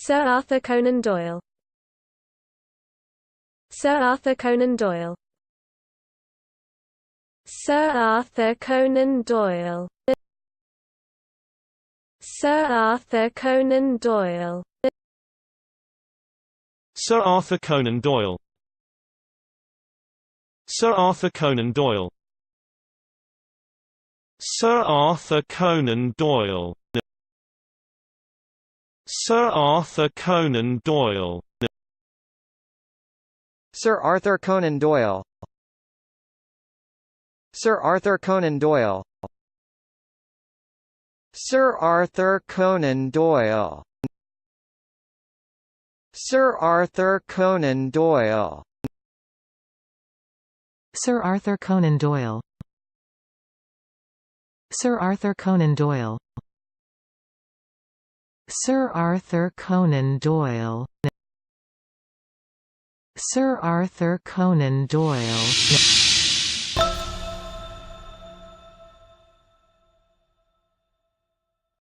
Sir Arthur Conan Doyle. Sir Arthur Conan Doyle. Sir Arthur Conan Doyle. Sir Arthur Conan Doyle. Sir Arthur Conan Doyle. Sir Arthur Conan Doyle. Sir Arthur Conan Doyle. Sir Arthur Conan Doyle. Sir Arthur Conan Doyle. Sir Arthur Conan Doyle. Sir Arthur Conan Doyle. Sir Arthur Conan Doyle. Sir Arthur Conan Doyle. Sir Arthur Conan Doyle. Sir Arthur Conan Doyle. Sir Arthur Conan Doyle.